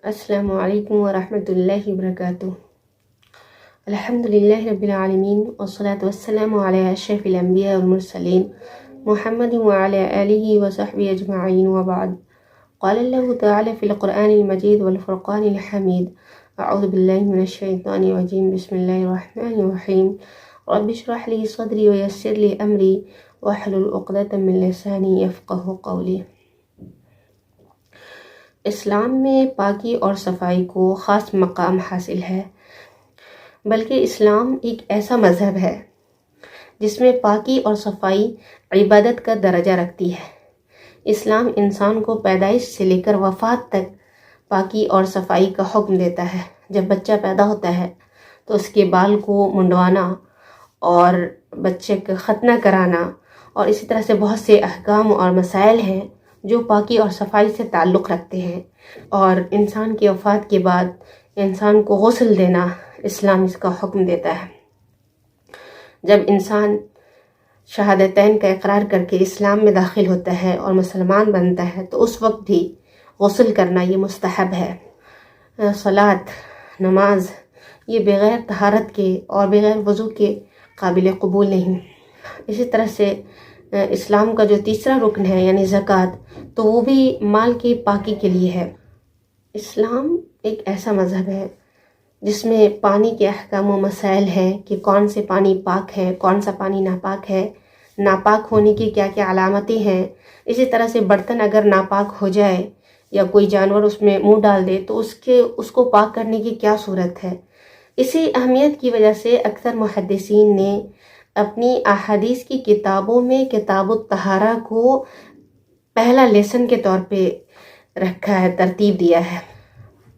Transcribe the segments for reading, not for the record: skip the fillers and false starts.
السلام علیکم ورحمۃ اللہ وبرکاتہ۔ الحمد للہ رب العالمین والصلاة والسلام علی اشرف الانبیاء والمرسلین محمد وعلی آلہ وصحبہ اجمعین وبعد۔ قال اللہ تعالی فی القرآن المجید والفرقان الحمید، اعوذ باللہ من الشیطان الرجیم، بسم اللہ الرحمن الرحیم۔ رب اشرح لی صدری ویسر لی امری واحلل عقدۃ من لسانی یفقہوا قولی۔ اسلام میں پاکی اور صفائی کو خاص مقام حاصل ہے، بلکہ اسلام ایک ایسا مذہب ہے جس میں پاکی اور صفائی عبادت کا درجہ رکھتی ہے۔ اسلام انسان کو پیدائش سے لے کر وفات تک پاکی اور صفائی کا حکم دیتا ہے۔ جب بچہ پیدا ہوتا ہے تو اس کے بال کو منڈوانا اور بچے کا ختنہ کرانا اور اسی طرح سے بہت سے احکام اور مسائل ہیں جو پاکی اور صفائی سے تعلق رکھتے ہیں، اور انسان کی وفات کے بعد انسان کو غسل دینا اسلام اس کا حکم دیتا ہے۔ جب انسان شہادتین کا اقرار کر کے اسلام میں داخل ہوتا ہے اور مسلمان بنتا ہے تو اس وقت بھی غسل کرنا یہ مستحب ہے۔ صلاۃ، نماز یہ بغیر طہارت کے اور بغیر وضو کے قابل قبول نہیں۔ اسی طرح سے اسلام کا جو تیسرا رکن ہے یعنی زکوٰۃ، تو وہ بھی مال کی پاکی کے لیے ہے۔ اسلام ایک ایسا مذہب ہے جس میں پانی کے احکام و مسائل ہیں کہ کون سے پانی پاک ہے، کون سا پانی ناپاک ہے، ناپاک ہونے کی کیا کیا علامتیں ہیں۔ اسی طرح سے برتن اگر ناپاک ہو جائے یا کوئی جانور اس میں منہ ڈال دے تو اس کو پاک کرنے کی کیا صورت ہے۔ اسی اہمیت کی وجہ سے اکثر محدثین نے اپنی احادیث کی کتابوں میں کتاب الطہارہ کو پہلا لیسن کے طور پہ رکھا ہے، ترتیب دیا ہے۔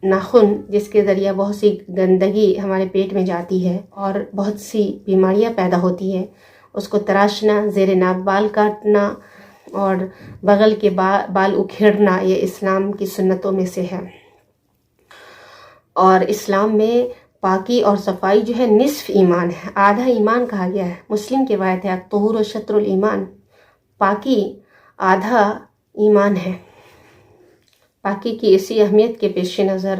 ناخن جس کے ذریعہ بہت سی گندگی ہمارے پیٹ میں جاتی ہے اور بہت سی بیماریاں پیدا ہوتی ہیں، اس کو تراشنا، زیر ناف بال کاٹنا اور بغل کے بال اکھیڑنا یہ اسلام کی سنتوں میں سے ہے۔ اور اسلام میں پاکی اور صفائی جو ہے نصف ایمان ہے، آدھا ایمان کہا گیا ہے۔ مسلم کی روایت ہے الطہور شطر الایمان، پاکی آدھا ایمان ہے۔ پاکی کی اسی اہمیت کے پیش نظر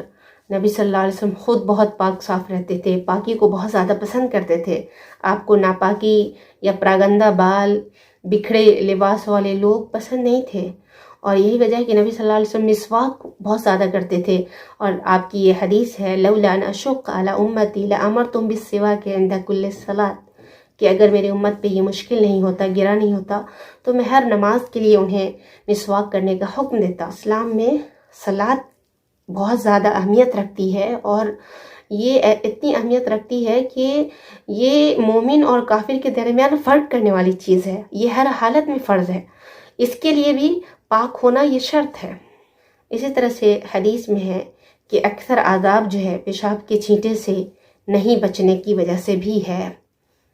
نبی صلی اللہ علیہ وسلم خود بہت پاک صاف رہتے تھے، پاکی کو بہت زیادہ پسند کرتے تھے۔ آپ کو ناپاکی یا پراگندہ بال، بکھڑے لباس والے لوگ پسند نہیں تھے، اور یہی وجہ ہے کہ نبی صلی اللہ علیہ وسلم مسواک بہت زیادہ کرتے تھے۔ اور آپ کی یہ حدیث ہے لولا ان اشق علی امتی لامرتم بالسواک عند کل صلاۃ، کہ اگر میرے امت پہ یہ مشکل نہیں ہوتا، گرا نہیں ہوتا، تو میں ہر نماز کے لیے انہیں مسواک کرنے کا حکم دیتا۔ اسلام میں صلاۃ بہت زیادہ اہمیت رکھتی ہے، اور یہ اتنی اہمیت رکھتی ہے کہ یہ مومن اور کافر کے درمیان فرق کرنے والی چیز ہے، یہ ہر حالت میں فرض ہے، اس کے لیے بھی پاک ہونا یہ شرط ہے۔ اسی طرح سے حدیث میں ہے کہ اکثر عذاب جو ہے پیشاب کے چھینٹے سے نہیں بچنے کی وجہ سے بھی ہے۔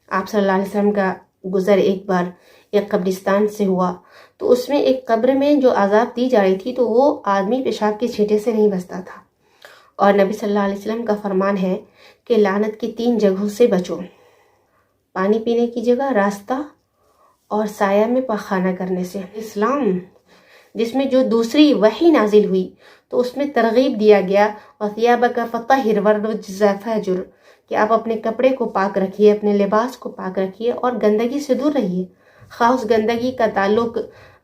آپ صلی اللہ علیہ وسلم کا گزر ایک بار ایک قبرستان سے ہوا، تو اس میں ایک قبر میں جو عذاب دی جا رہی تھی تو وہ آدمی پیشاب کے چھینٹے سے نہیں بچتا تھا، اور نبی صلی اللہ علیہ وسلم کا فرمان ہے کہ لعنت کی 3 جگہوں سے بچو: پانی پینے کی جگہ، راستہ، اور سایہ میں پاخانہ کرنے سے۔ اسلام جس میں جو دوسری وحی نازل ہوئی تو اس میں ترغیب دیا گیا وَثِيَابَكَ فَطَهِّرْ وَالرُّجْزَ فَاهْجُرْ، کہ آپ اپنے کپڑے کو پاک رکھیے، اپنے لباس کو پاک رکھیے اور گندگی سے دور رہیے، خواہ اس گندگی کا تعلق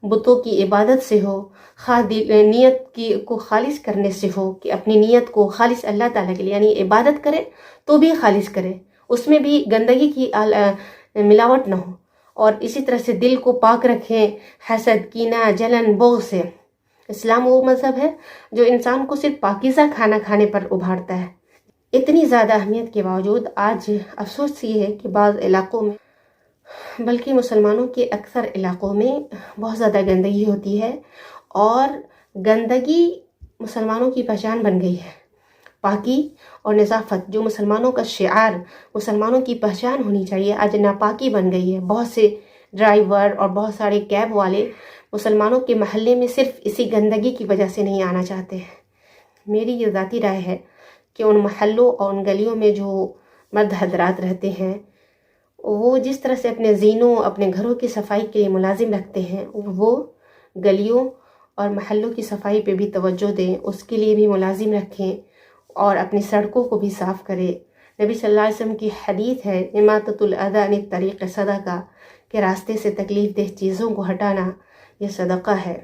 بتوں کی عبادت سے ہو، خواہ نیت کو خالص کرنے سے ہو کہ اپنی نیت کو خالص اللہ تعالیٰ کے لیے یعنی عبادت کرے تو بھی خالص کرے، اس میں بھی گندگی کی ملاوٹ نہ ہو، اور اسی طرح سے دل کو پاک رکھیں حسد، کینہ، جلن، بغض سے۔ اسلام وہ مذہب ہے جو انسان کو صرف پاکیزہ کھانا کھانے پر ابھارتا ہے۔ اتنی زیادہ اہمیت کے باوجود آج افسوس یہ ہے کہ بعض علاقوں میں، بلکہ مسلمانوں کے اکثر علاقوں میں بہت زیادہ گندگی ہوتی ہے، اور گندگی مسلمانوں کی پہچان بن گئی ہے۔ پاکی اور نظافت جو مسلمانوں کا شعار، مسلمانوں کی پہچان ہونی چاہیے، آج ناپاکی بن گئی ہے۔ بہت سے ڈرائیور اور بہت سارے کیب والے مسلمانوں کے محلے میں صرف اسی گندگی کی وجہ سے نہیں آنا چاہتے ہیں۔ میری یہ ذاتی رائے ہے کہ ان محلوں اور ان گلیوں میں جو مرد حضرات رہتے ہیں، وہ جس طرح سے اپنے زینوں، اپنے گھروں کی صفائی کے لیے ملازم رکھتے ہیں، وہ گلیوں اور محلوں کی صفائی پہ بھی توجہ دیں، اس کے لیے بھی ملازم رکھیں، اور اپنی سڑکوں کو بھی صاف کریں۔ نبی صلی اللہ علیہ وسلم کی حدیث ہے اماطۃ الاذی عن الطریق صدقہ، کہ راستے سے تکلیف دہ چیزوں کو ہٹانا یہ صدقہ ہے۔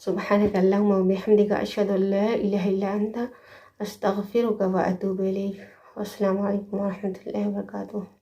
سبحانک اللہم وبحمدک اشہد ان لا الہ الا انت استغفرک واتوب الیک۔ السلام علیکم ورحمۃ اللہ وبرکاتہ۔